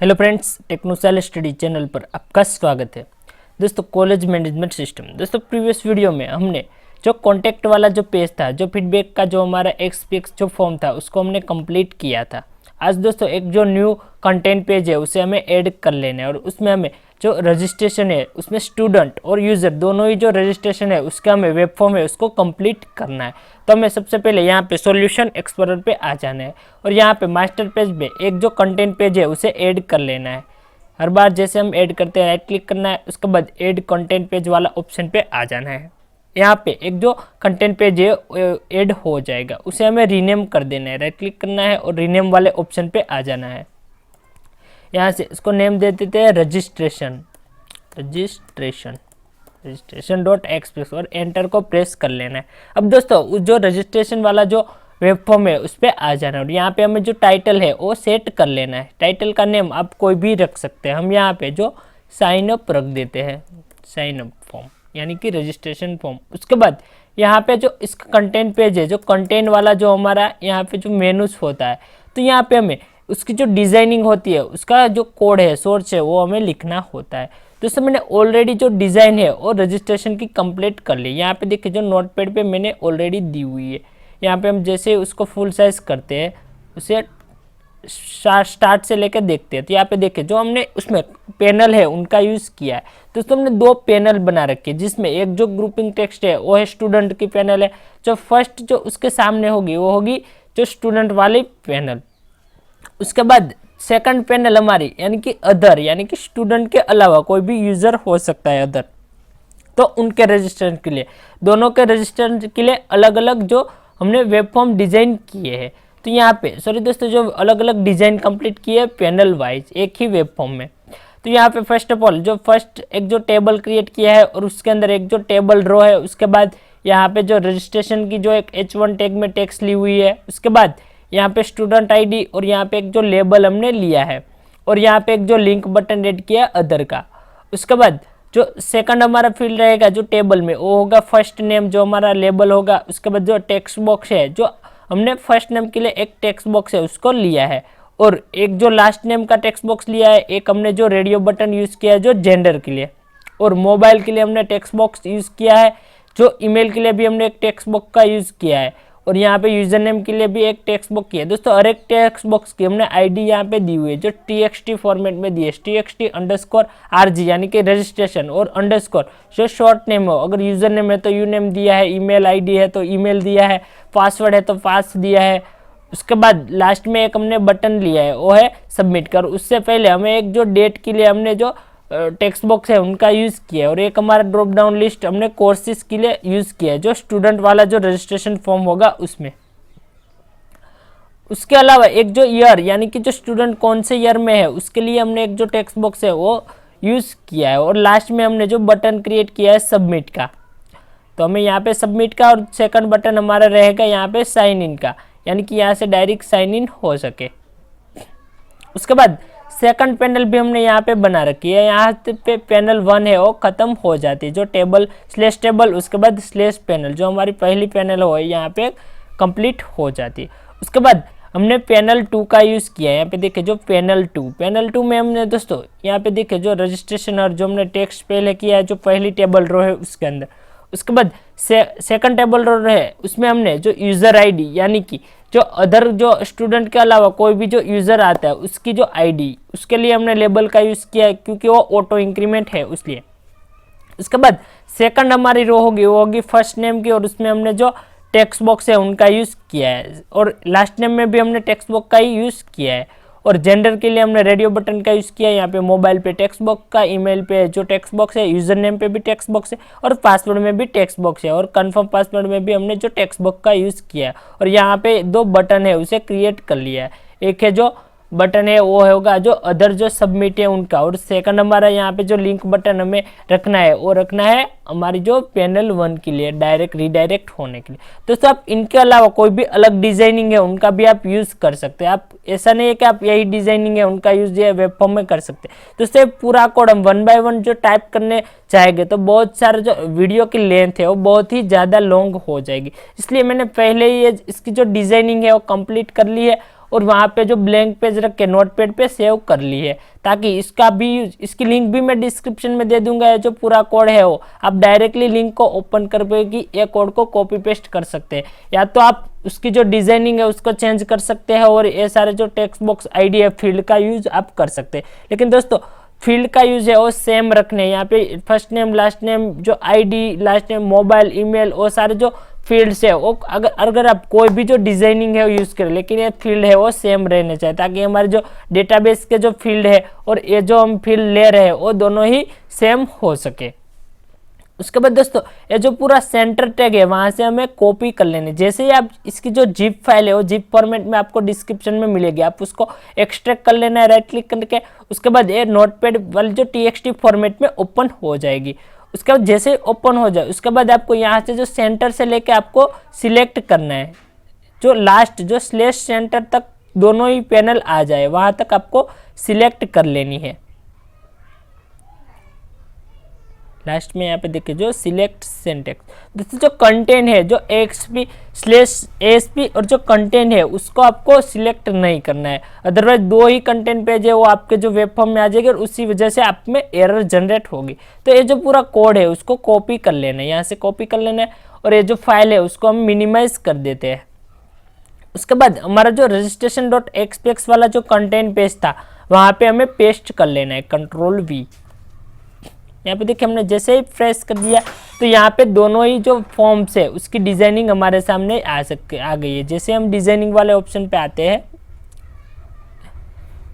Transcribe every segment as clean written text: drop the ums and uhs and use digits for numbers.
Hello friends, टेक्नोसेल study channel पर आपका स्वागत है। दोस्तों, कॉलेज मैनेजमेंट सिस्टम। दोस्तों, प्रीवियस वीडियो में हमने जो कॉन्टैक्ट वाला जो पेज था, जो फीडबैक का जो हमारा एक्सपीएक्स जो फॉर्म था, उसको हमने कंप्लीट किया था। आज दोस्तों एक जो न्यू कंटेंट पेज है उसे हमें ऐड कर लेना है और उसमें हमें जो रजिस्ट्रेशन है उसमें स्टूडेंट और यूज़र दोनों ही जो रजिस्ट्रेशन है उसका हमें वेब फॉर्म है उसको कंप्लीट करना है। तो हमें सबसे पहले यहाँ पे सॉल्यूशन एक्सप्लोरर पे आ जाना है और यहाँ पे मास्टर पेज में एक जो कंटेंट पेज है उसे ऐड कर लेना है। हर बार जैसे हम ऐड करते हैं राइट क्लिक करना है, उसके बाद ऐड कंटेंट पेज वाला ऑप्शन पे आ जाना है। यहाँ पे एक जो कंटेंट पेज है ऐड हो जाएगा, उसे हमें रीनेम कर देना है। राइट क्लिक करना है और रीनेम वाले ऑप्शन पे आ जाना है। यहाँ से इसको नेम दे देते हैं रजिस्ट्रेशन .xps और एंटर को प्रेस कर लेना है। अब दोस्तों उस जो रजिस्ट्रेशन वाला जो वेब फॉर्म है उस पर आ जाना है और यहाँ पे हमें जो टाइटल है वो सेट कर लेना है। टाइटल का नेम आप कोई भी रख सकते हैं। हम यहाँ पे जो साइन अप रख देते हैं, साइन अप फॉर्म यानी कि रजिस्ट्रेशन फॉर्म। उसके बाद यहाँ पे जो इसका कंटेंट पेज है, जो कंटेंट वाला जो हमारा यहाँ पे जो मेनूज होता है, तो यहाँ पे हमें उसकी जो डिज़ाइनिंग होती है उसका जो कोड है, सोर्स है, वो हमें लिखना होता है। दोस्तों मैंने ऑलरेडी जो डिज़ाइन है और रजिस्ट्रेशन की कंप्लीट कर ली। यहाँ पे देखिए जो नोटपैड पे मैंने ऑलरेडी दी हुई है। यहाँ पे हम जैसे उसको फुल साइज करते हैं, उसे स्टार्ट से लेकर देखते हैं, तो यहाँ पे देखिए जो हमने उसमें पैनल है उनका यूज़ किया है। दोस्तों हमने दो पैनल बना रखे हैं, जिसमें एक जो ग्रुपिंग टेक्स्ट है वो है स्टूडेंट की पैनल है। जो फर्स्ट जो उसके सामने होगी वो होगी जो स्टूडेंट वाली पैनल। उसके बाद सेकंड पैनल हमारी यानी कि अदर, यानी कि स्टूडेंट के अलावा कोई भी यूज़र हो सकता है अदर, तो उनके रजिस्ट्रेशन के लिए, दोनों के रजिस्ट्रेशन के लिए अलग अलग जो हमने वेब फॉर्म डिज़ाइन किए हैं। तो यहाँ पे सॉरी दोस्तों, जो अलग अलग डिज़ाइन कंप्लीट किए पैनल वाइज एक ही वेब फॉर्म में। तो यहाँ पे फर्स्ट ऑफ ऑल जो फर्स्ट एक जो टेबल क्रिएट किया है और उसके अंदर एक जो टेबल रो है, उसके बाद यहाँ पे जो रजिस्ट्रेशन की जो एक H1 टैग में टेक्स्ट ली हुई है, उसके बाद यहाँ पे स्टूडेंट आईडी और यहाँ पे एक जो लेबल हमने लिया है और यहाँ पे एक जो लिंक बटन ऐड किया है अदर का। उसके बाद जो सेकंड हमारा फील्ड रहेगा जो टेबल में, वो होगा फर्स्ट नेम, जो हमारा लेबल होगा। उसके बाद जो टेक्स्ट बॉक्स है, जो हमने फर्स्ट नेम के लिए एक टेक्स्ट बॉक्स है उसको लिया है और एक जो लास्ट नेम का टेक्स्ट बॉक्स लिया है। एक हमने जो रेडियो बटन यूज़ किया है जो जेंडर के लिए, और मोबाइल के लिए हमने टेक्स्ट बॉक्स यूज़ किया है। जो ईमेल के लिए भी हमने एक टेक्स्ट बॉक्स का यूज़ किया है और यहाँ पे यूजर नेम के लिए भी एक टेक्स्ट बॉक्स किया है। दोस्तों हर एक टेक्स्ट बॉक्स की हमने आईडी यहाँ पे दी हुई है जो TXT फॉर्मेट में दी है, TXT_RG यानी कि रजिस्ट्रेशन, और अंडरस्कोर जो शॉर्ट नेम हो, अगर यूजर नेम है तो यू नेम दिया है, ईमेल आईडी है तो ईमेल दिया है, पासवर्ड है तो पास दिया है। उसके बाद लास्ट में एक हमने बटन लिया है वो है सबमिट कर। उससे पहले हमें एक जो डेट के लिए हमने जो टेक्स्ट बॉक्स है उनका यूज़ किया है और एक हमारा ड्रॉप डाउन लिस्ट हमने कोर्सेज के लिए यूज़ किया है जो स्टूडेंट वाला जो रजिस्ट्रेशन फॉर्म होगा उसमें। उसके अलावा एक जो ईयर यानी कि जो स्टूडेंट कौन से ईयर में है उसके लिए हमने एक जो टेक्स्ट बॉक्स है वो यूज़ किया है और लास्ट में हमने जो बटन क्रिएट किया है सबमिट का, तो हमें यहाँ पे सबमिट का, और सेकंड बटन हमारा रहेगा यहाँ पे साइन इन का, यानी कि यहाँ से डायरेक्ट साइन इन हो सके। उसके बाद सेकंड पैनल भी हमने यहाँ पे बना रखी है। यहाँ पे पैनल 1 है वो ख़त्म हो जाती है, जो टेबल स्लेश टेबल, उसके बाद स्लेश पैनल, जो हमारी पहली पैनल हो यहाँ पे कंप्लीट हो जाती है। उसके बाद हमने पैनल 2 का यूज़ किया है। यहाँ पे देखिए जो पैनल 2 में हमने दोस्तों यहाँ पे देखिए जो रजिस्ट्रेशन और जो हमने टेक्स्ट पहले किया है जो पहली टेबल रो है उसके अंदर। उसके बाद सेकंड टेबल रो है उसमें हमने जो यूज़र आईडी यानी कि जो अदर जो स्टूडेंट के अलावा कोई भी जो यूज़र आता है उसकी जो आईडी, उसके लिए हमने लेबल का यूज़ किया है क्योंकि वो ऑटो इंक्रीमेंट है उसलिए। उसके बाद सेकंड हमारी रो होगी वो होगी फर्स्ट नेम की और उसमें हमने जो टेक्स्ट बॉक्स है उनका यूज़ किया है और लास्ट नेम में भी हमने टेक्स्ट बॉक्स का ही यूज़ किया है। और जेंडर के लिए हमने रेडियो बटन का यूज़ किया है। यहाँ पे मोबाइल पे टेक्स्ट बॉक्स का, ईमेल पे जो टेक्स्ट बॉक्स है, यूज़र नेम पे भी टेक्स्ट बॉक्स है और पासवर्ड में भी टेक्स्ट बॉक्स है और कंफर्म पासवर्ड में भी हमने जो टेक्स्ट बॉक्स का यूज़ किया है। और यहाँ पे दो बटन है उसे क्रिएट कर लिया है। एक है जो बटन है वो होगा जो अदर जो सबमिट है उनका, और सेकंड हमारा यहाँ पे जो लिंक बटन हमें रखना है वो रखना है हमारी जो पैनल 1 के लिए डायरेक्ट रीडायरेक्ट होने के लिए। दोस्तों आप इनके अलावा कोई भी अलग डिजाइनिंग है उनका भी आप यूज़ कर सकते हैं। आप ऐसा नहीं है कि आप यही डिजाइनिंग है उनका यूज़ ये वेब फॉर्म में कर सकते हैं। दोस्तों पूरा कोड हम 1 बाय 1 जो टाइप करने चाहेंगे तो बहुत सारे जो वीडियो की लेंथ है वो बहुत ही ज़्यादा लॉन्ग हो जाएगी, इसलिए मैंने पहले ही इसकी जो डिजाइनिंग है वो कंप्लीट कर ली है और वहाँ पे जो ब्लैंक पेज रख के नोटपैड पे सेव कर ली है, ताकि इसकी लिंक भी मैं डिस्क्रिप्शन में दे दूंगा। ये जो पूरा कोड है वो आप डायरेक्टली लिंक को ओपन कर के ये कोड को कॉपी पेस्ट कर सकते हैं, या तो आप उसकी जो डिजाइनिंग है उसको चेंज कर सकते हैं और ये सारे जो टेक्स्ट बॉक्स आईडी है फील्ड का यूज आप कर सकते हैं। लेकिन दोस्तों फील्ड का यूज है वो सेम रखने, यहाँ पे फर्स्ट नेम लास्ट नेम जो ID last name mobile email वो सारे जो फील्ड्स है वो अगर आप कोई भी जो डिजाइनिंग है वो यूज करें, लेकिन ये फील्ड है वो सेम रहने चाहिए, ताकि हमारे जो डेटाबेस के जो फील्ड है और ये जो हम फील्ड ले रहे हैं वो दोनों ही सेम हो सके। उसके बाद दोस्तों ये जो पूरा सेंटर टैग है वहां से हमें कॉपी कर लेने। जैसे ही आप इसकी जो जिप फाइल है वो जिप फॉर्मेट में आपको डिस्क्रिप्शन में मिलेगी, आप उसको एक्सट्रैक्ट कर लेना है राइट क्लिक करके। उसके बाद ये नोटपैड वाली जो txt फॉर्मेट में ओपन हो जाएगी। उसके बाद जैसे ओपन हो जाए उसके बाद आपको यहाँ से जो सेंटर से लेके आपको सिलेक्ट करना है, जो लास्ट जो स्लैश सेंटर तक दोनों ही पैनल आ जाए वहां तक आपको सिलेक्ट कर लेनी है। लास्ट में यहाँ पे देखिए जो सिलेक्ट सिंटेक्स, दोस्तों जो कंटेंट है जो ASP और जो कंटेंट है उसको आपको सिलेक्ट नहीं करना है, अदरवाइज दो ही कंटेंट पेज है वो आपके जो वेब फॉर्म में आ जाएगी और उसी वजह से आप में एरर जनरेट होगी। तो ये जो पूरा कोड है उसको कॉपी कर लेना है, यहाँ से कॉपी कर लेना है और ये जो फाइल है उसको हम मिनिमाइज कर देते हैं। उसके बाद हमारा जो registration.xpx वाला जो कंटेंट पेज था वहाँ पे हमें पेस्ट कर लेना है, Ctrl+V। यहाँ पे देखिए हमने जैसे ही प्रेस कर दिया तो यहाँ पे दोनों ही जो फॉर्म्स है उसकी डिजाइनिंग हमारे सामने आ गई है। जैसे हम डिजाइनिंग वाले ऑप्शन पे आते हैं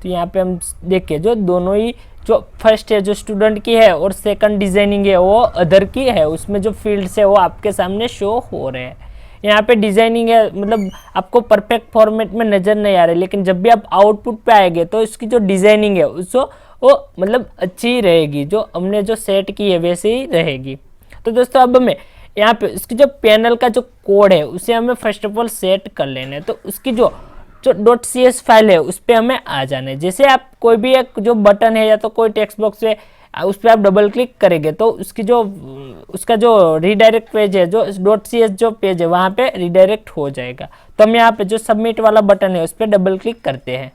तो यहाँ पे हम देखिए जो दोनों ही जो फर्स्ट है जो स्टूडेंट की है और सेकंड डिजाइनिंग है वो अदर की है, उसमें जो फील्ड्स है वो आपके सामने शो हो रहे हैं। यहाँ पे डिजाइनिंग है मतलब आपको परफेक्ट फॉर्मेट में नजर नहीं आ रही, लेकिन जब भी आप आउटपुट पे आएंगे तो इसकी जो डिजाइनिंग है उसको वो मतलब अच्छी ही रहेगी, जो हमने जो सेट की है वैसे ही रहेगी। तो दोस्तों अब हमें यहाँ पे इसकी जो पैनल का जो कोड है उसे हमें फर्स्ट ऑफ ऑल सेट कर लेना है। तो उसकी जो .cs फाइल है उस पर हमें आ जाना है। जैसे आप कोई भी एक जो बटन है या तो कोई टेक्स्ट बॉक्स है उस पर आप डबल क्लिक करेंगे तो उसका जो रीडायरेक्ट पेज है जो .cs जो पेज है वहाँ पे रीडायरेक्ट हो जाएगा। तो हम यहाँ पे जो सबमिट वाला बटन है उस पर डबल क्लिक करते हैं।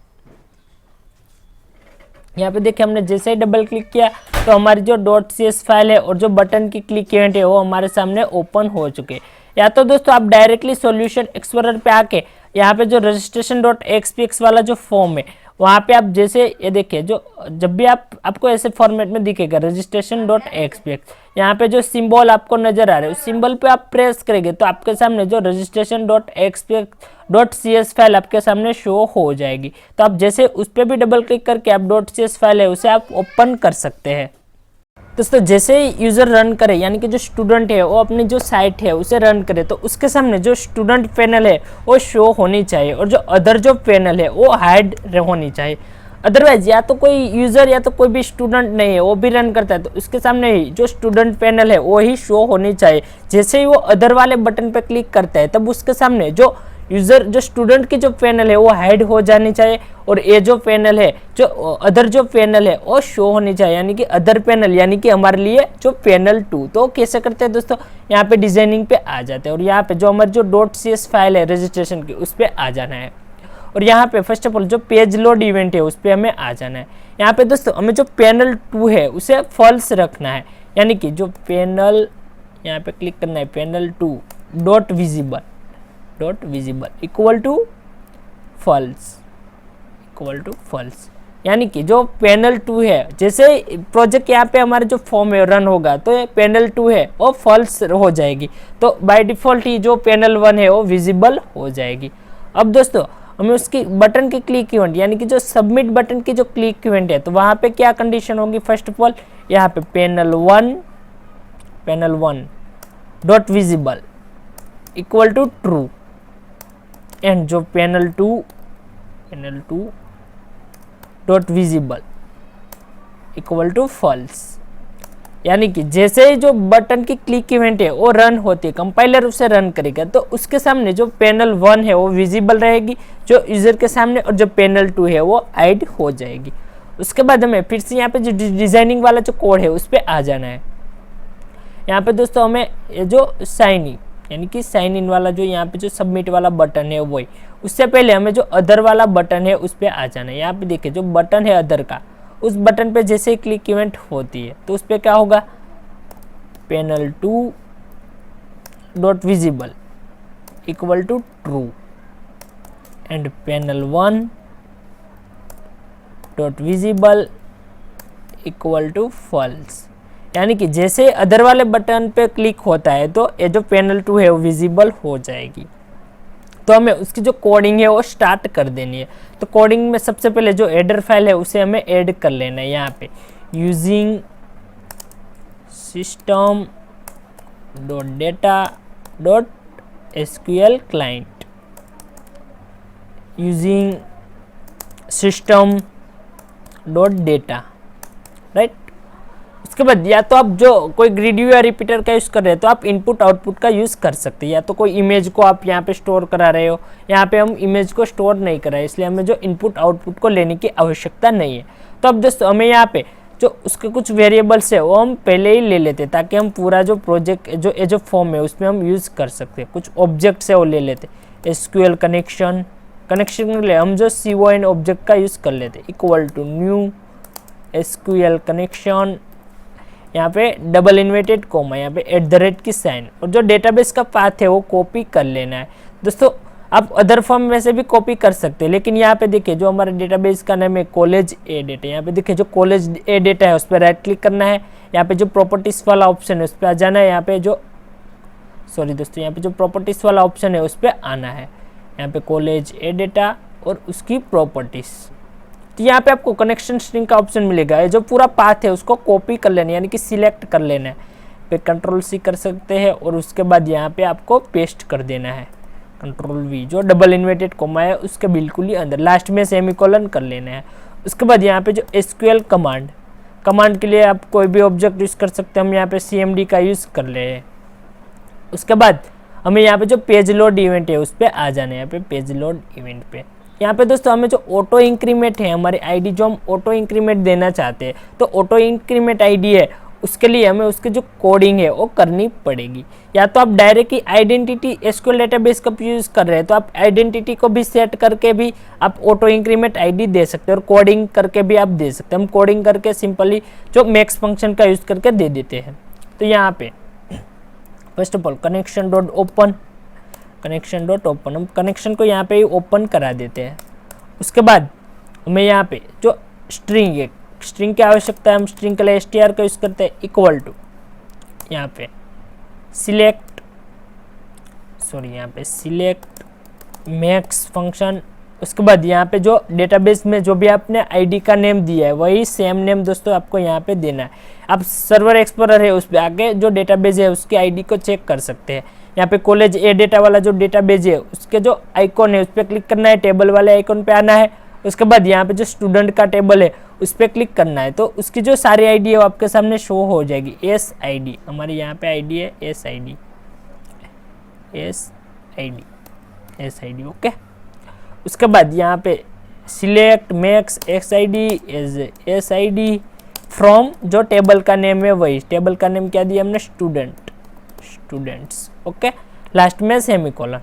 यहाँ पे देखिए हमने जैसे ही डबल क्लिक किया तो हमारी जो .cs फाइल है और जो बटन की क्लिक इवेंट है वो हमारे सामने ओपन हो चुके हैं। या तो दोस्तों आप डायरेक्टली सॉल्यूशन एक्सप्लोरर पे आके यहाँ पे जो registration.xpx वाला जो फॉर्म है वहाँ पे आप जैसे ये देखिए जो जब भी आपको ऐसे फॉर्मेट में दिखेगा registration.xpx, यहाँ पे जो सिंबल आपको नजर आ रहा है उस सिंबल पे आप प्रेस करेंगे तो आपके सामने जो registration.xpx.cs फाइल आपके सामने शो हो जाएगी। तो आप जैसे उस पर भी डबल क्लिक करके आप .cs फाइल है उसे आप ओपन कर सकते हैं। दोस्तों जैसे ही यूजर रन करे यानी कि जो स्टूडेंट है वो अपनी जो साइट है उसे रन करे तो उसके सामने जो स्टूडेंट पैनल है वो शो होनी चाहिए और जो अदर जो पैनल है वो हाइड होनी चाहिए। अदरवाइज या तो कोई यूजर या तो कोई भी स्टूडेंट नहीं है वो भी रन करता है तो उसके सामने ही जो स्टूडेंट पैनल है वो ही शो होनी चाहिए। जैसे ही वो अदर वाले बटन पर क्लिक करता है तब उसके सामने जो यूजर जो स्टूडेंट की जो पैनल है वो हाइड हो जानी चाहिए और ये जो पैनल है जो अदर जो पैनल है वो शो होनी चाहिए, यानी कि अदर पैनल यानी कि हमारे लिए जो पैनल 2। तो कैसे करते हैं दोस्तों, यहाँ पे डिजाइनिंग पे आ जाते हैं और यहाँ पे जो हमारी जो .cs फाइल है रजिस्ट्रेशन की उस पर आ जाना है और यहाँ पे फर्स्ट ऑफ ऑल जो पेज लोड इवेंट है उस पर हमें आ जाना है। यहाँ पे दोस्तों हमें जो पैनल 2 है उसे फॉल्स रखना है, यानी कि जो पैनल यहाँ पे क्लिक करना है panel 2 dot visible equal to false यानी कि जो पैनल 2 है जैसे प्रोजेक्ट यहाँ पे हमारे जो फॉर्म है रन होगा तो ये पैनल 2 है वो फॉल्स हो जाएगी, तो बाय डिफॉल्ट ही जो पैनल 1 है वो विजिबल हो जाएगी। अब दोस्तों हमें उसकी बटन की क्लिक इवेंट यानी कि जो सबमिट बटन की जो क्लिक इवेंट है तो वहाँ पे क्या कंडीशन होगी, फर्स्ट ऑफ ऑल यहाँ पे panel 1 dot visible equal to true and जो panel 2 dot visible equal to false. यानी कि जैसे ही जो बटन की क्लिक इवेंट है वो रन होती है कंपाइलर उसे रन करेगा तो उसके सामने जो पैनल 1 है वो विजिबल रहेगी जो यूजर के सामने और जो पैनल 2 है वो हाइड हो जाएगी। उसके बाद हमें फिर से यहाँ पे जो डिजाइनिंग वाला जो कोड है उस पर आ जाना है। यहाँ पे दोस्तों हमें ये जो शाइनी यानी कि साइन इन वाला जो यहाँ पे जो सबमिट वाला बटन है वही। उससे पहले हमें जो अदर वाला बटन है उस पर आ जाना है। यहाँ पे देखिए जो बटन है अदर का, उस बटन पे जैसे ही क्लिक इवेंट होती है तो उस पर क्या होगा, panel 2 dot visible equal to true and panel 1 dot visible equal to false. यानी कि जैसे अदर वाले बटन पे क्लिक होता है तो ये जो पैनल 2 है वो विजिबल हो जाएगी। तो हमें उसकी जो कोडिंग है वो स्टार्ट कर देनी है। तो कोडिंग में सबसे पहले जो एडर फाइल है उसे हमें ऐड कर लेना है। यहाँ पे using system dot data dot SQL client, using system dot data, right. उसके बाद या तो आप जो कोई ग्रिड व्यू या रिपीटर का यूज़ कर रहे हैं तो आप इनपुट आउटपुट का यूज़ कर सकते हैं। या तो कोई इमेज को आप यहाँ पे स्टोर करा रहे हो, यहाँ पे हम इमेज को स्टोर नहीं कर रहे हैं, इसलिए हमें जो इनपुट आउटपुट को लेने की आवश्यकता नहीं है। तो अब दोस्तों हमें यहाँ पे जो उसके कुछ वेरिएबल्स है वो हम पहले ही ले लेते हैं ताकि हम पूरा जो प्रोजेक्ट जो फॉर्म है उसमें हम यूज़ कर सकते हैं। कुछ ऑब्जेक्ट्स है वो ले लेते, एसक्यूएल कनेक्शन के लिए हम जो CON ऑब्जेक्ट का यूज़ कर लेते, equal to new SQL connection, यहाँ पे डबल इन्वर्टेड कोमा, यहाँ पे @ की साइन, और जो डेटाबेस का पाथ है वो कॉपी कर लेना है। दोस्तों आप अदर फॉर्म में से भी कॉपी कर सकते हैं, लेकिन यहाँ पे देखिए जो हमारे डेटाबेस का नाम है कॉलेज ए डेटा, यहाँ पे देखिए जो कॉलेज ए डेटा है उस पर राइट क्लिक करना है। यहाँ पे जो प्रॉपर्टीज वाला ऑप्शन है उस पर आ जाना है। यहाँ पे जो दोस्तों यहाँ पे जो प्रॉपर्टीज वाला ऑप्शन है उस पर आना है। यहाँ पे कॉलेज ए डेटा और उसकी प्रॉपर्टीज, तो यहाँ पे आपको कनेक्शन स्ट्रिंग का ऑप्शन मिलेगा। ये जो पूरा पाथ है उसको कॉपी कर लेना है, यानी कि सिलेक्ट कर लेना है। पे Ctrl+C कर सकते हैं और उसके बाद यहाँ पे आपको पेस्ट कर देना है, Ctrl+V, जो डबल इन्वर्टेड कोमा है उसके बिल्कुल ही अंदर, लास्ट में सेमीकोलन कर लेना है। उसके बाद यहाँ पे जो SQL कमांड के लिए आप कोई भी ऑब्जेक्ट यूज़ कर सकते हैं, हम यहाँ पे CMD का यूज़ कर ले हैं। उसके बाद हमें यहाँ पे जो पेज लोड इवेंट है उस पर आ जाना है। यहाँ पे पेज लोड इवेंट पे यहाँ पे दोस्तों हमें जो ऑटो इंक्रीमेंट है हमारी आईडी जो हम ऑटो इंक्रीमेंट देना चाहते हैं, तो ऑटो इंक्रीमेंट आईडी है उसके लिए हमें उसकी जो कोडिंग है वो करनी पड़ेगी। या तो आप डायरेक्ट ही आइडेंटिटी SQL डेटाबेस का यूज़ कर रहे हैं तो आप आइडेंटिटी को भी सेट करके भी आप ऑटो इंक्रीमेंट आईडी दे सकते हैं और कोडिंग करके भी आप दे सकते हैं। हम कोडिंग करके सिंपली जो मैक्स फंक्शन का यूज़ करके दे देते हैं। तो यहाँ पे first of all connection dot open हम कनेक्शन को यहाँ पे ही ओपन करा देते हैं। उसके बाद हमें यहाँ पे जो स्ट्रिंग की आवश्यकता है, हम स्ट्रिंग के लिए str का यूज़ करते हैं, इक्वल टू यहाँ पे सिलेक्ट मैक्स फंक्शन। उसके बाद यहाँ पे जो डेटाबेस में जो भी आपने आईडी का नेम दिया है वही सेम नेम दोस्तों आपको यहाँ पे देना है। आप सर्वर एक्सप्लोरर है उस पर आके जो डेटाबेस है उसकी आईडी को चेक कर सकते हैं। यहाँ पे कॉलेज ए डेटा वाला जो डेटाबेस है उसके जो आइकॉन है उस पर क्लिक करना है, टेबल वाले आइकॉन पे आना है। उसके बाद यहाँ पे जो स्टूडेंट का टेबल है उस पर क्लिक करना है, तो उसकी जो सारी आईडी है वो आपके सामने शो हो जाएगी। SID हमारी यहाँ पे आईडी है SID ओके। उसके बाद यहाँ पे select max XID as SID from, जो टेबल का नेम है वही, टेबल का नेम क्या दिया हमने, स्टूडेंट्स ओके, लास्ट में सेमीकोलन।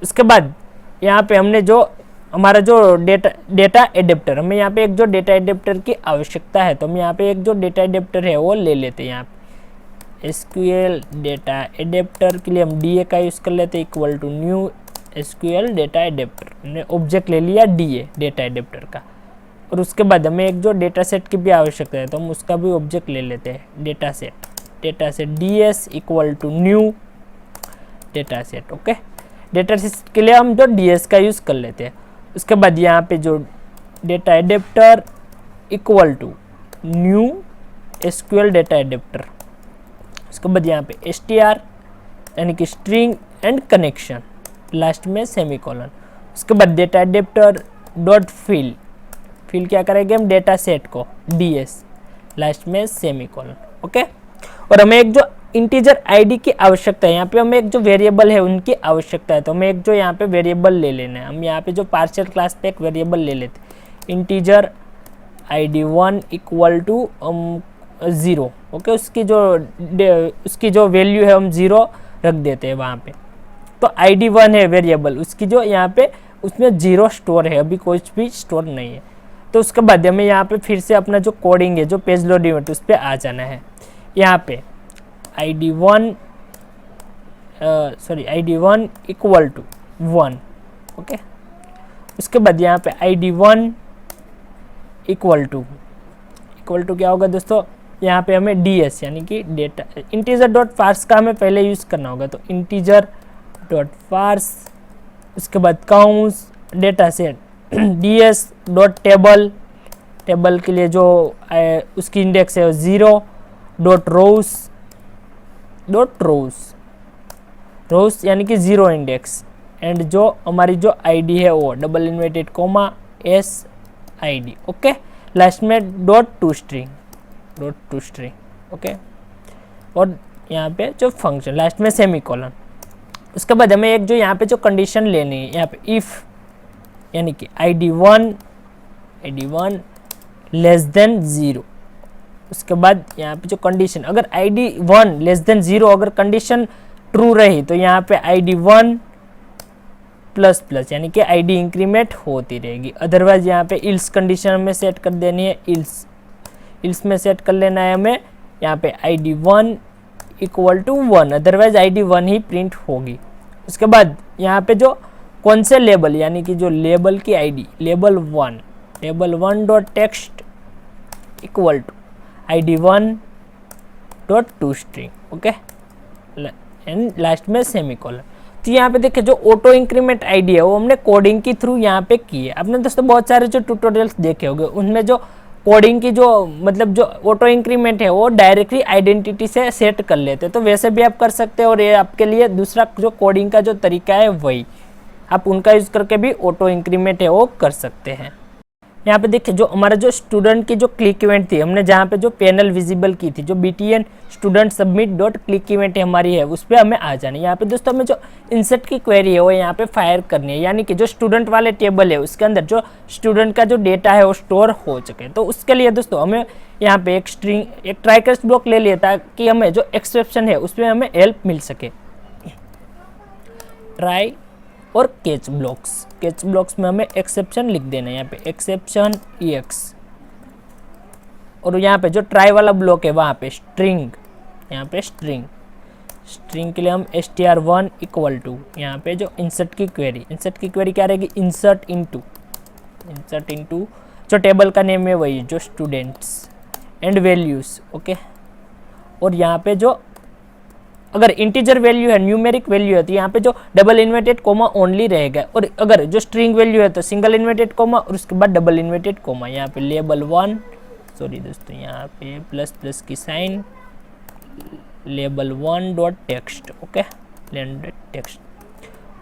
उसके बाद यहाँ पे हमने जो हमारा जो डेटा एडेप्टर, हमें यहाँ पे एक जो डेटा एडेप्टर की आवश्यकता है, तो हम यहाँ पे एक जो डेटा एडेप्टर है वो ले लेते हैं। यहाँ पे SQL डेटा एडेप्टर के लिए हम DA का यूज़ कर लेते हैं, equal to new SQL data adapter. हमने ऑब्जेक्ट ले लिया DA डेटा एडेप्टर का, और उसके बाद हमें एक जो डेटा सेट की भी आवश्यकता है तो हम उसका भी ऑब्जेक्ट ले लेते हैं, data set DS equal to new data set okay. Data set के लिए हम जो DS का यूज़ कर लेते हैं। उसके बाद यहाँ पे जो data adapter equal to new SQL data adapter. उसके बाद यहाँ पे STR यानी कि स्ट्रिंग एंड कनेक्शन, लास्ट में सेमीकोलन। उसके बाद डेटा एडेप्टर डॉट फिल क्या करेंगे हम, डेटा सेट को DS, लास्ट में सेमीकोलन ओके। और हमें एक जो इंटीजर आईडी की आवश्यकता है, यहाँ पे हमें एक जो वेरिएबल है उनकी आवश्यकता है, तो हमें एक जो यहाँ पे वेरिएबल ले लेना है। हम यहाँ पे जो पार्शियल क्लास पे एक वेरिएबल ले लेते हैं, integer ID1 equal to 0 okay. उसकी जो वैल्यू है हम 0 रख देते हैं वहाँ पे। तो ID1 है वेरिएबल, उसकी जो यहाँ पे उसमें 0 स्टोर है, अभी कुछ भी स्टोर नहीं है। तो उसके बाद हमें यहाँ पे फिर से अपना जो कोडिंग है, जो पेज लोड इवेंट, उस पर आ जाना है। यहाँ पे ID1 इक्वल टू 1, ओके। उसके बाद यहाँ पे ID1 इक्वल टू क्या होगा दोस्तों, यहाँ पे हमें DS यानी कि डेटा इंटीजर डॉट पार्स का हमें पहले यूज़ करना होगा। तो इंटीजर डॉट पार्स, उसके बाद counts data set DS dot table, table के लिए जो उसकी इंडेक्स है 0 डॉट रोज यानी कि 0 इंडेक्स, एंड जो हमारी जो ID है वो double inverted coma SID, okay. Last में डॉट टू स्ट्रिंग, ओके। और यहाँ पे जो फंक्शन लास्ट में सेमीकोलन। उसके बाद हमें एक जो यहाँ पे जो कंडीशन लेनी है, यहाँ पे इफ यानी कि ID1 लेस देन 0। उसके बाद यहाँ पे जो कंडीशन, अगर ID1 लेस देन 0 अगर कंडीशन ट्रू रही तो यहाँ पे ID1 प्लस प्लस यानी कि ID इंक्रीमेंट होती रहेगी। अदरवाइज यहाँ पे इल्स कंडीशन हमें सेट कर देनी है, इल्स में सेट कर लेना है हमें यहाँ पे ID1 equal to 1, otherwise ID1 ही प्रिंट होगी। उसके बाद यहाँ पे जो कौन से लेबल यानी कि जो लेबल की ID label 1 dot text equal to ID1 dot to string, okay, and last में सेमीकोलन। तो यहाँ पे देखिए जो ऑटो इंक्रीमेंट ID है वो हमने कोडिंग के थ्रू यहाँ पे की है। आपने दोस्तों बहुत सारे जो ट्यूटोरियल्स देखे होंगे उनमें जो कोडिंग की जो मतलब जो ऑटो इंक्रीमेंट है वो डायरेक्टली आइडेंटिटी से सेट कर लेते हैं। तो वैसे भी आप कर सकते हैं, और ये आपके लिए दूसरा जो कोडिंग का जो तरीका है वही आप उनका यूज़ करके भी ऑटो इंक्रीमेंट है वो कर सकते हैं। यहाँ पे देखिए जो हमारा जो स्टूडेंट की जो क्लिक इवेंट थी, हमने जहाँ पे जो पैनल विजिबल की थी, जो BTN student submit dot click event हमारी है, उस पर हमें आ जाना है। यहाँ पे दोस्तों हमें जो इंसर्ट की क्वेरी है वो यहाँ पे फायर करनी है, यानी कि जो स्टूडेंट वाले टेबल है उसके अंदर जो स्टूडेंट का जो डेटा है वो स्टोर हो चुके। तो उसके लिए दोस्तों हमें यहाँ पे एक ट्राई कैच ब्लॉक ले लिया ताकि हमें जो एक्सेप्शन है उसमें हमें हेल्प मिल सके। ट्राई और कैच ब्लॉक्स में हमें एक्सेप्शन लिख देना है, यहाँ पे एक्सेप्शन EX। और यहाँ पे जो ट्राई वाला ब्लॉक है वहाँ पे स्ट्रिंग, यहाँ पे स्ट्रिंग के लिए हम str1 इक्वल टू यहाँ पे जो इंसर्ट की क्वेरी क्या रहेगी, इंसर्ट इनटू जो टेबल का नेम है वही जो स्टूडेंट्स एंड वैल्यूज, ओके। और यहाँ पे जो अगर इंटीजर वैल्यू है, न्यूमेरिक वैल्यू है, तो यहाँ पे जो डबल इन्वर्टेड कोमा ओनली रहेगा, और अगर जो स्ट्रिंग वैल्यू है तो सिंगल इन्वर्टेड कोमा और उसके बाद डबल इन्वर्टेड कोमा। यहाँ पे लेबल 1 सॉरी दोस्तों यहाँ पे प्लस प्लस की sign, label 1 dot text, okay, text.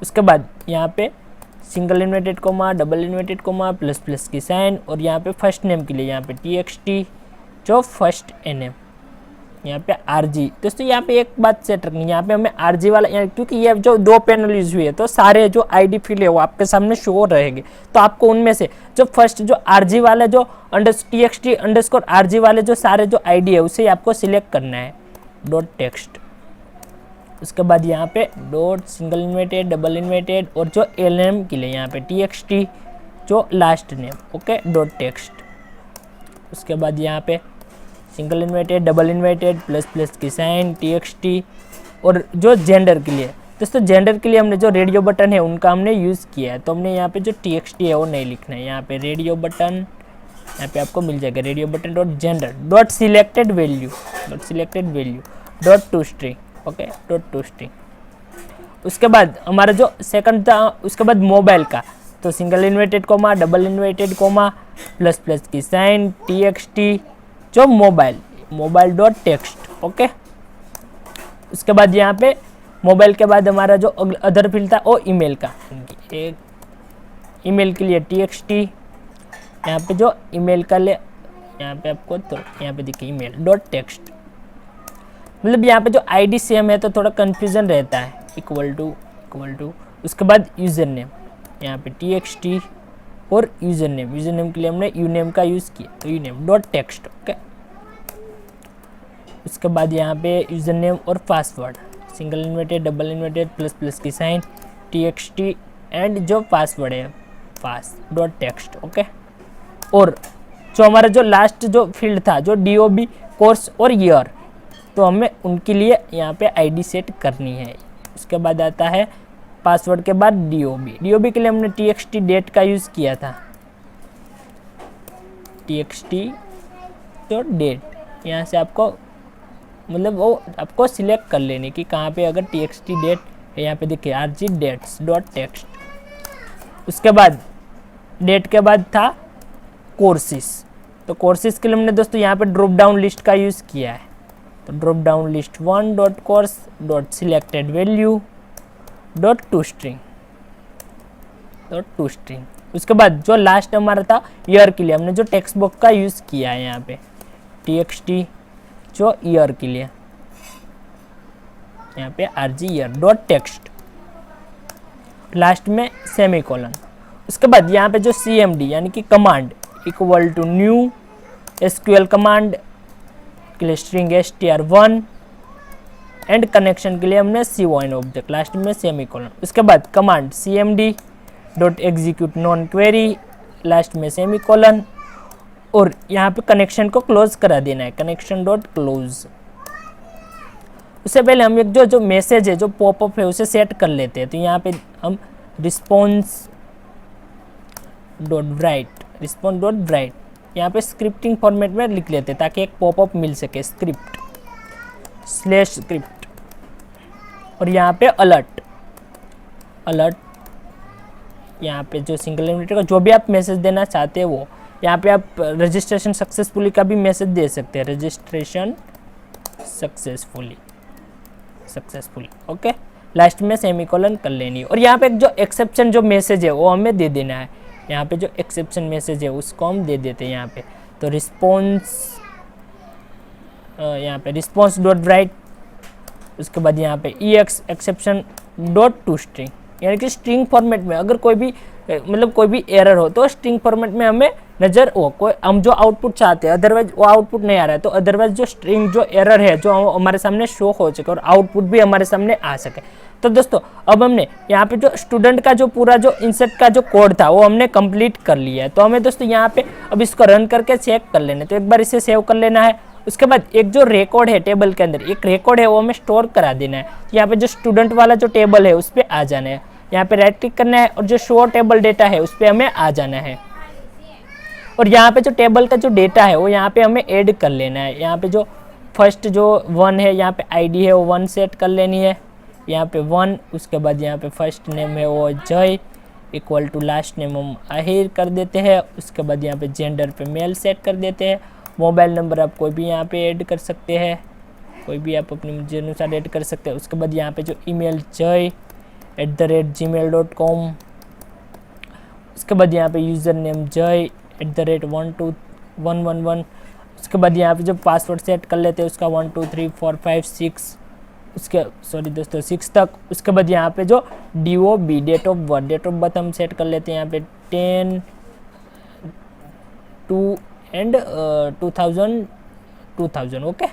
उसके बाद यहाँ पे single inverted comma, double inverted comma, plus plus की साइन, और यहाँ पे फर्स्ट नेम के लिए यहाँ पे TXT जो फर्स्ट NM, यहाँ पे RG। दोस्तों यहाँ पे एक बात सेट रखनी है, यहाँ पे हमें RG वाला, क्योंकि ये जो 2 पैनल यूज हुई है तो सारे जो ID फील्ड है वो आपके सामने शो रहेंगे। तो आपको उनमें से जो फर्स्ट जो RG वाले जो TXT अंडरस्कोर RG वाले जो सारे जो ID है उसे आपको सिलेक्ट करना है, डॉट टेक्स्ट। उसके बाद यहाँ पे dot single inverted, double inverted, और जो LM के लिए यहाँ पे TXT जो last name, okay, dot text. उसके बाद यहाँ पे single inverted, double inverted, plus plus की साइन, TXT। और जो जेंडर के लिए दोस्तों, जेंडर के लिए हमने जो रेडियो बटन है उनका हमने यूज़ किया है, तो हमने यहाँ पे जो TXT है वो नहीं लिखना है। यहाँ पे रेडियो बटन, यहाँ पे आपको मिल जाएगा radio button dot gender dot selected value dot to string, okay, dot to string. उसके बाद हमारा जो सेकंड था, उसके बाद मोबाइल का, तो single inverted comma, double inverted comma, plus plus की साइन, TXT जो मोबाइल डॉट टेक्स्ट, ओके। उसके बाद यहाँ पे मोबाइल के बाद हमारा जो अदर फील्ड था वो ईमेल का, ईमेल के लिए TXT, यहाँ पे जो ईमेल का ले, यहाँ पे आपको तो यहाँ पे देखिए ईमेल डॉट टेक्स्ट। मतलब यहाँ पे जो ID सेम है तो थोड़ा कन्फ्यूजन रहता है, इक्वल टू। उसके बाद यूज़र नेम, यहाँ पे TXT और यूज़र नेम के लिए हमने यूनेम का यूज़ किया, तो यूनेम डॉट टेक्स्ट, ओके। उसके बाद यहाँ पे यूज़र नेम और password, single inverted, double inverted, plus plus की साइन, txt एंड जो पासवर्ड है पास डॉट टेक्स्ट। ओके, और जो हमारा जो लास्ट जो फील्ड था जो DOB कोर्स और ईयर, तो हमें उनके लिए यहाँ पे ID सेट करनी है। उसके बाद आता है पासवर्ड के बाद DOB के लिए हमने txt डेट का यूज़ किया था, txt तो डेट, यहाँ से आपको मतलब वो आपको सिलेक्ट कर लेनी कि कहाँ पे अगर txt डेट है, यहाँ पे देखिए rg dates डॉट टेक्स्ट। उसके बाद डेट के बाद था कोर्सेस, तो कोर्सेस के लिए हमने दोस्तों यहाँ पे ड्रॉप डाउन लिस्ट का यूज़ किया है, तो drop down list 1 dot course dot selected value dot to string. उसके बाद जो लास्ट हमारा था ईयर के लिए हमने जो टेक्स्ट बॉक्स का यूज़ किया है यहाँ पे txt जो ईयर के लिए, यहाँ पे rg year dot text, last में सेमीकोलन। उसके बाद यहाँ पे जो cmd यानी कि command equal to new SQL command के लिए स्ट्रिंग str1 एंड कनेक्शन के लिए हमने cOin ऑब्जेक्ट, लास्ट में सेमीकोलन। उसके बाद command cmd dot execute non query, last में सेमीकोलन, और यहाँ पे कनेक्शन को क्लोज करा देना है, कनेक्शन डॉट क्लोज। उससे पहले हम एक जो मैसेज है जो पॉपअप है उसे सेट कर लेते हैं, तो यहाँ पे हम रिस्पॉन्स डॉट राइट यहाँ पे स्क्रिप्टिंग फॉर्मेट में लिख लेते हैं ताकि एक पॉपअप मिल सके, स्क्रिप्ट, और यहाँ पे अलर्ट यहाँ पे जो सिंगल इन्वर्टर का जो भी आप मैसेज देना चाहते हैं वो, यहाँ पे आप रजिस्ट्रेशन सक्सेसफुली का भी मैसेज दे सकते हैं, रजिस्ट्रेशन सक्सेसफुली। ओके, लास्ट में सेमीकोलन कर लेनी है। और यहाँ पे जो एक्सेप्शन जो मैसेज है वो हमें दे देना है, यहाँ पे जो एक्सेप्शन मैसेज है उसको हम दे देते हैं यहाँ पे, तो यहाँ पे रिस्पॉन्स डॉट राइट, उसके बाद यहाँ पे एक्सेप्शन डॉट टू स्ट्रिंग, यानी कि स्ट्रिंग फॉर्मेट में अगर कोई भी मतलब कोई भी एरर हो तो स्ट्रिंग फॉर्मेट में हमें नज़र हो, कोई हम जो आउटपुट चाहते हैं अदरवाइज वो आउटपुट नहीं आ रहा है, तो अदरवाइज जो स्ट्रिंग जो एरर है जो हमारे सामने शो हो सके और आउटपुट भी हमारे सामने आ सके। तो दोस्तों अब हमने यहाँ पे जो स्टूडेंट का जो पूरा जो इंसर्ट का जो कोड था वो हमने कंप्लीट कर लिया है, तो हमें दोस्तों यहाँ पे अब इसको रन करके चेक कर लेना है, तो एक बार इसे सेव कर लेना है। उसके बाद एक जो रिकॉर्ड है टेबल के अंदर एक रिकॉर्ड है वो हमें स्टोर करा देना है, यहाँ पे जो स्टूडेंट वाला जो टेबल है उस पर आ जाना है, यहाँ पे राइट क्लिक करना है और जो शो टेबल डेटा है उस पर हमें आ जाना है, और यहाँ पे जो टेबल का जो डेटा है वो यहाँ पे हमें ऐड कर लेना है। यहाँ पे जो फर्स्ट जो 1 है यहाँ पे आईडी है वो 1 सेट कर लेनी है, यहाँ पे 1। उसके बाद यहाँ पे फर्स्ट नेम है वो जय इक्वल टू लास्ट नेम हम आहिर कर देते हैं। उसके बाद यहाँ पे जेंडर पे मेल सेट कर देते हैं। मोबाइल नंबर आप कोई भी यहाँ पे ऐड कर सकते हैं, कोई भी आप अपनी मर्जी अनुसार ऐड कर सकते हैं। उसके बाद यहाँ पे जो ईमेल jay@gmail.com, उसके बाद यहाँ पे यूज़र नेम jay@12111। उसके बाद यहाँ पे जो पासवर्ड सेट कर लेते हैं उसका 1 2 3 4 5 6 उसके 6 तक। उसके बाद यहाँ पे जो DOB डेट ऑफ बर्थ हम सेट कर लेते हैं यहाँ पे 10 2 एंड 2000 ओके।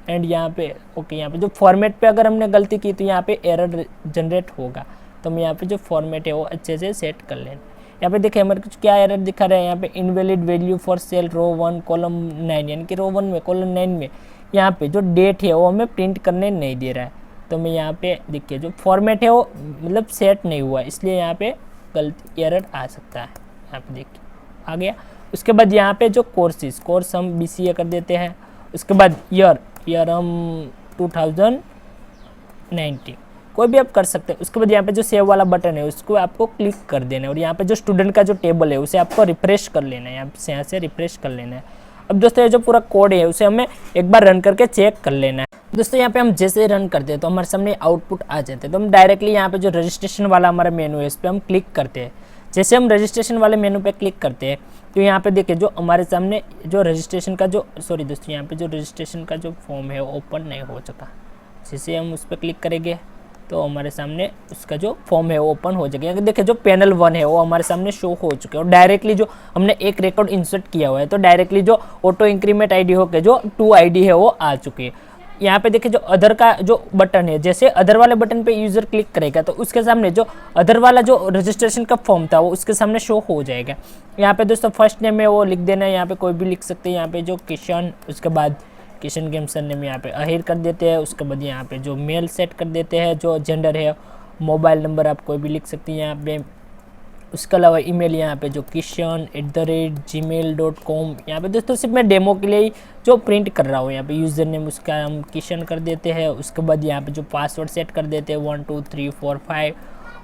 एंड यहाँ पे ओके, यहाँ पे जो फॉर्मेट पे अगर हमने गलती की तो यहाँ पे एरर जनरेट होगा, तो हम यहाँ पे जो फॉर्मेट है वो अच्छे से सेट कर लें। यहाँ पे देखिए हमारे कुछ क्या एरर दिखा रहा है, यहाँ पे invalid value for cell row 1 column 9, यानी कि रो 1 में कॉलम 9 में यहाँ पे जो डेट है वो हमें प्रिंट करने नहीं दे रहा है। तो मैं यहाँ पे देखिए जो फॉर्मेट है वो मतलब सेट नहीं हुआ, इसलिए यहाँ पे गलती एरर आ सकता है। यहाँ पे देखिए आ गया। उसके बाद यहाँ पे जो कोर्स हम BCA कर देते हैं। उसके बाद ईयर हम 2019 कोई भी आप कर सकते हैं। उसके बाद यहाँ पे जो सेव वाला बटन है उसको आपको क्लिक कर देना है, और यहाँ पे जो स्टूडेंट का जो टेबल है उसे आपको रिफ्रेश कर लेना है, यहाँ से रिफ्रेश कर लेना है। अब दोस्तों ये जो पूरा कोड है उसे हमें एक बार रन करके चेक कर लेना है। दोस्तों यहाँ पे हम जैसे रन करते हैं तो हमारे सामने आउटपुट आ जाते हैं, तो हम डायरेक्टली यहाँ पे जो रजिस्ट्रेशन वाला हमारा मेनू है इस पर हम क्लिक करते हैं। जैसे हम रजिस्ट्रेशन वाले मेनू पे क्लिक करते हैं तो यहाँ पे देखिए जो हमारे सामने जो रजिस्ट्रेशन का जो दोस्तों यहाँ पे जो रजिस्ट्रेशन का जो फॉर्म है वो ओपन नहीं हो चुका। जैसे हम उस पर क्लिक करेंगे तो हमारे सामने उसका जो फॉर्म है वो ओपन हो जाएगा। देखिए जो पैनल 1 है वो हमारे सामने शो हो चुके हैं, और डायरेक्टली जो हमने एक रिकॉर्ड इंसर्ट किया हुआ है तो डायरेक्टली जो ऑटो इंक्रीमेंट ID होकर जो 2 ID है वो आ चुकी है। यहाँ पे देखिए जो अदर का जो बटन है, जैसे अदर वाले बटन पे यूज़र क्लिक करेगा तो उसके सामने जो अदर वाला जो रजिस्ट्रेशन का फॉर्म था वो उसके सामने शो हो जाएगा। यहाँ पे दोस्तों फर्स्ट नेम है वो लिख देना है, यहाँ पे कोई भी लिख सकते हैं। यहाँ पे जो किशन, उसके बाद किशन गेम सर नेम यहाँ पे अहिर कर देते हैं। उसके बाद यहाँ पे जो मेल सेट कर देते हैं, जो जेंडर है, मोबाइल नंबर आप कोई भी लिख सकते हैं यहाँ पे। उसके अलावा ईमेल यहाँ पे जो kishan@gmail.com, यहाँ पे दोस्तों सिर्फ मैं डेमो के लिए ही जो प्रिंट कर रहा हूँ। यहाँ पे यूज़र नेम उसका हम किशन कर देते हैं। उसके बाद यहाँ पे जो पासवर्ड सेट कर देते हैं 1 2 3 4 5,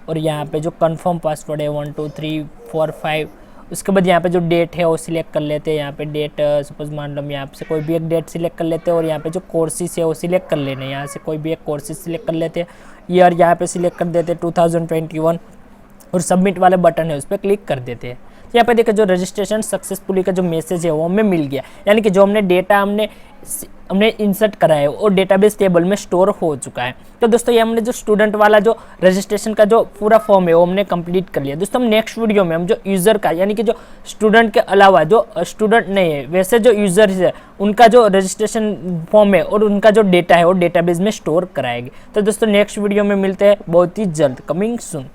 और यहाँ पे जो कंफर्म पासवर्ड है 1 2 3 4 5। उसके बाद यहाँ पे जो डेट है वो सिलेक्ट कर लेते हैं। यहाँ पे डेट सपोज मान लो हम यहाँ से कोई भी एक डेट सिलेक्ट कर लेते हैं, और यहाँ पे जो कोर्सेज है वो सिलेक्ट कर लेना है। यहाँ से कोई भी एक कोर्सेज सिलेक्ट कर लेते हैं। ईयर यहाँ पे सिलेक्ट कर देते हैं 2021, और सबमिट वाले बटन है उस पर क्लिक कर देते हैं। यहाँ पे देखिए जो रजिस्ट्रेशन सक्सेसफुली का जो मैसेज है वो हमें मिल गया, यानी कि जो हमने डेटा हमने इंसर्ट करा है वो डेटाबेस टेबल में स्टोर हो चुका है। तो दोस्तों ये हमने जो स्टूडेंट वाला जो रजिस्ट्रेशन का जो पूरा फॉर्म है वो हमने कंप्लीट कर लिया। दोस्तों हम नेक्स्ट वीडियो में हम जो यूज़र का, यानी कि जो स्टूडेंट के अलावा जो स्टूडेंट नहीं है वैसे जो यूज़र है उनका जो रजिस्ट्रेशन फॉर्म है और उनका जो डेटा है वो डेटाबेस में स्टोर कराएंगे। तो दोस्तों नेक्स्ट वीडियो में मिलते हैं बहुत ही जल्द, कमिंग सून।